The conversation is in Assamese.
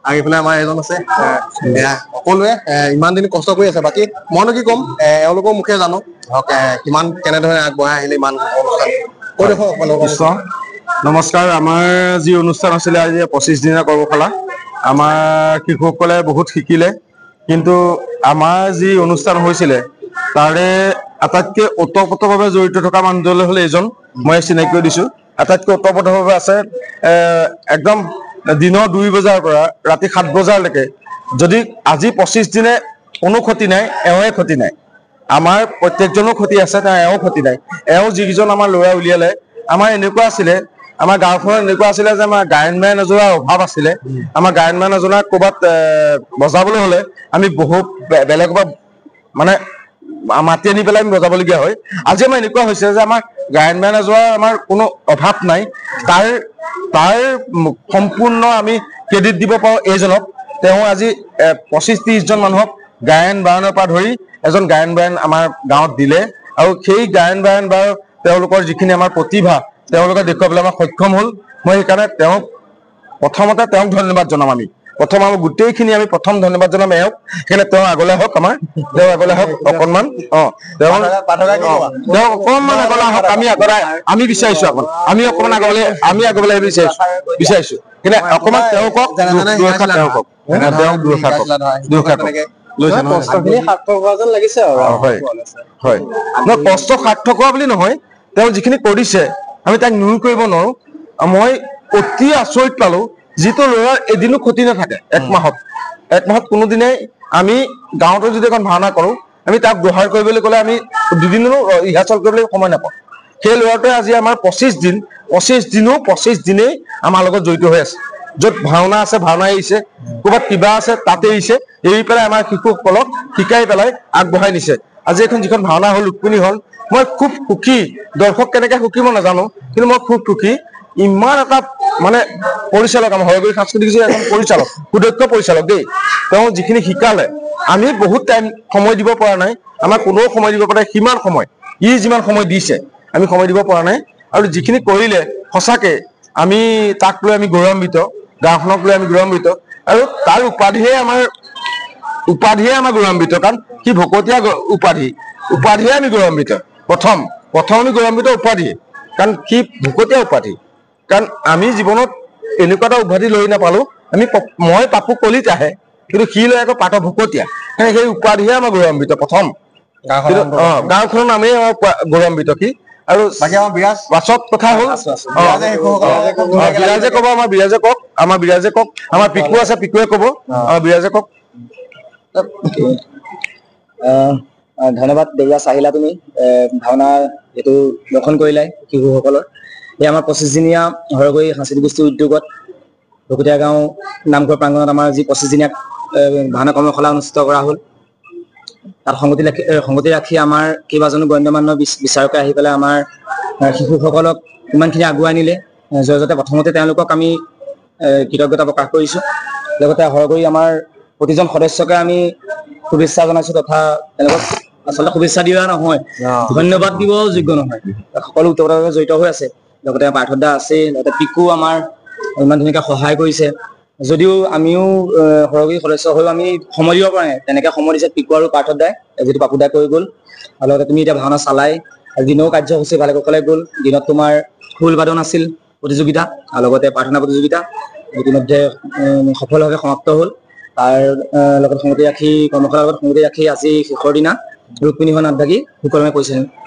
আৰু এইফালে আমাৰ এজন আছে সকলোৱে ইমান দিন কষ্ট কৰি আছে। বাকী মইনো কি ক'ম, এওঁলোকৰ মুখে জানো ধৰক কিমান কেনেধৰণে আগবঢ়াই আহিলে ইমান অনুষ্ঠান। নমস্কাৰ। আমাৰ যি অনুষ্ঠান আছিলে আজি 25 দিনীয়া কৰ্মশালা, আমাৰ শিশুসকলে বহুত শিকিলে। কিন্তু আমাৰ যি অনুষ্ঠান হৈছিলে তাৰে আটাইতকৈ ওতঃপ্ৰোতভাৱে জড়িত থকা মানুহজনে হ'লে এইজন, মই চিনাকি কৰি দিছোঁ। আটাইতকৈ ওতঃপ্ৰোতভাৱে আছে একদম দিনৰ 2 বজাৰ পৰা ৰাতি 7 বজালৈকে। যদি আজি 25 দিনে কোনো ক্ষতি নাই, এওঁৱে ক্ষতি নাই। আমাৰ প্ৰত্যেকজনৰ ক্ষতি আছে, এওঁ ক্ষতি নাই। এওঁ যিকেইজন আমাৰ ল'ৰা উলিয়ালে, আমাৰ এনেকুৱা আছিলে, আমাৰ গাঁওখনত এনেকুৱা আছিলে যে আমাৰ গায়ন-বায়ন এজনৰ অভাৱ আছিলে। আমাৰ গায়ন-বায়ন এজনৰ ক'ৰবাত বজাবলৈ হ'লে আমি বহুত বেলেগৰ পৰা মানে মাতি আনি পেলাই আমি বজাবলগীয়া হয়। আজি আমাৰ এনেকুৱা হৈছে যে আমাৰ গায়ন-বায়ন এজনৰ আমাৰ কোনো অভাৱ নাই। তাৰ সম্পূৰ্ণ আমি ক্ৰেডিট দিব পাৰোঁ এইজনক। তেওঁ আজি 25-30 জন মানুহক গায়ন-বায়নৰ পৰা ধৰি এজন গায়ন-বায়ন আমাৰ গাঁৱত দিলে। আৰু সেই গায়ন-বায়ন বা তেওঁলোকৰ যিখিনি আমাৰ প্ৰতিভা তেওঁলোকে দেখুৱাবলৈ আমাৰ সক্ষম হ'ল। মই সেইকাৰণে তেওঁক প্ৰথমতে ধন্যবাদ জনাম। আমি গোটেইখিনি আমি প্ৰথম ধন্যবাদ জনাম এওঁক। সেইকাৰণে তেওঁ আগলৈ হওক, তেওঁ আগলৈ হওক অকণমান। তেওঁ অকণমান আগলৈ হওক, আমি বিচাৰিছোঁ আমি অকণমান আগলৈ বিচাৰিছোঁ। কিন্তু অকণমান তেওঁ কওক, কষ্ট সাৰ্থক হোৱা বুলি নহয়, তেওঁ যিখিনি কৰিছে আমি তাক নুই কৰিব নোৱাৰো। মই অতি আচৰিত পালো, যিটো ল'ৰাৰ এদিনো ক্ষতি নাথাকে। এক মাহত কোনোদিনেই আমি গাঁৱতো যদি এখন ভাওনা কৰো, আমি তাক ব্যৱহাৰ কৰিবলৈ গ'লে আমি 2 দিনো ৰিহাৰ্চল কৰিবলৈ সময় নাপাওঁ। সেই ল'ৰাটোৱে আজি আমাৰ 25 দিনেই আমাৰ লগত জড়িত হৈ আছে। য'ত ভাওনা আছে ভাওনা এৰিছে, ক'ৰবাত কিবা আছে তাতে এৰিছে, এৰি পেলাই আমাৰ শিশুসকলক শিকাই পেলাই আগবঢ়াই নিছে। আজি যিখন ভাওনা হ'ল, ৰুক্মিণী হ'ল, মই খুব সুখী। দৰ্শক কেনেকে সুখী মই নাজানো, কিন্তু মই খুব সুখী। ইমান এটা মানে পৰিচালক, আমাৰ হৰগুৰি সাংস্কৃতিক এজন পৰিচালক, সুদক্ষ পৰিচালক দেই। তেওঁ যিখিনি শিকালে, আমি বহুত সময় দিব পৰা নাই। আমাৰ কোনেও সময় দিব পৰা নাই সিমান সময়। যিমান সময় দিছে আমি সময় দিব পৰা নাই। আৰু যিখিনি কৰিলে সঁচাকে আমি তাক লৈ আমি গৌৰৱান্বিত, গাঁওখনক লৈ আমি গৌৰৱান্বিত। আৰু তাৰ উপাধিয়ে আমাৰ গৌৰৱান্বিত, কাৰণ সি ভকতীয়া উপাধিয়ে আমি গৌৰৱান্বিত। প্ৰথম আমি গৌৰৱান্বিত উপাধিয়ে, কাৰণ সি ভকতীয়া উপাধি। কাৰণ আমি জীৱনত এনেকুৱা এটা উপাধি লৈ নাপালো। মই পাপু কলিতাহে, কিন্তু সি লৈ আকৌ পাঠ ভকতীয়া। সেই উপাধিহে আমাৰ গৌৰৱান্বিত প্ৰথম। গাঁওখনৰ নামেই আমাৰ গৌৰৱান্বিত সি। আৰু পাছত কথা হ'ল বিৰাজে কওক, আমাৰ পিকু আছে, পিকুৱে কব। বিৰাজে কওক। ধন্যবাদ দেৱৰাজ, আহিলা তুমি ভাওনা এইটো দৰ্শন কৰিলাই শিশুসকলৰ। এই আমাৰ 25 দিনীয়া হৰগুৰি সাংস্কৃতিক গোষ্ঠী উদ্যোগত ভকতীয়া গাঁও নামঘৰ প্ৰাংগণত আমাৰ যি 25 দিনীয়া ভাওনা কৰ্মশালা অনুষ্ঠিত কৰা হ'ল, তাত সংগতি ৰাখি আমাৰ কেইবাজনো গণ্যমান্য বিচাৰকে আহি পেলাই আমাৰ শিশুসকলক ইমানখিনি আগুৱাই নিলে। জয়জতে প্ৰথমতে তেওঁলোকক আমি কৃতজ্ঞতা প্ৰকাশ কৰিছোঁ। লগতে হৰগুৰি আমাৰ প্ৰতিজন সদস্যকে আমি শুভেচ্ছা জনাইছোঁ, তথা তেওঁলোকক আচলতে শুভেচ্ছা দিয়া নহয়, ধন্যবাদ দিব যোগ্য নহয়। সকলো ওতঃপ্ৰোতভাৱে জড়িত হৈ আছে। লগতে পাৰ্থদা আছে, লগতে পিকু আমাৰ ইমান ধুনীয়াকৈ সহায় কৰিছে। যদিও আমিও হৰগুৰি সদস্য হৈও আমি সময় দিব পৰা নাই, তেনেকৈ সময় দিছে পিকু আৰু পাৰ্থদাই, যিটো পাপুদাই কৈ গ'ল। আৰু লগতে তুমি এতিয়া ভাওনা চালাই, দিনৰো কাৰ্যসূচী ভালে কুশলে গ'ল। দিনত তোমাৰ খোল বাদন আছিল প্ৰতিযোগিতা, আৰু লগতে প্ৰাৰ্থনা প্ৰতিযোগিতা ইতিমধ্যে সফলভাৱে সমাপ্ত হ'ল। তাৰ লগত সংগতি ৰাখি কৰ্মশালাৰ লগত সংগতি ৰাখি আজি শেষৰ দিনা ৰুক্মিণীখন আগভাগি সুকলমে পৰিচালনা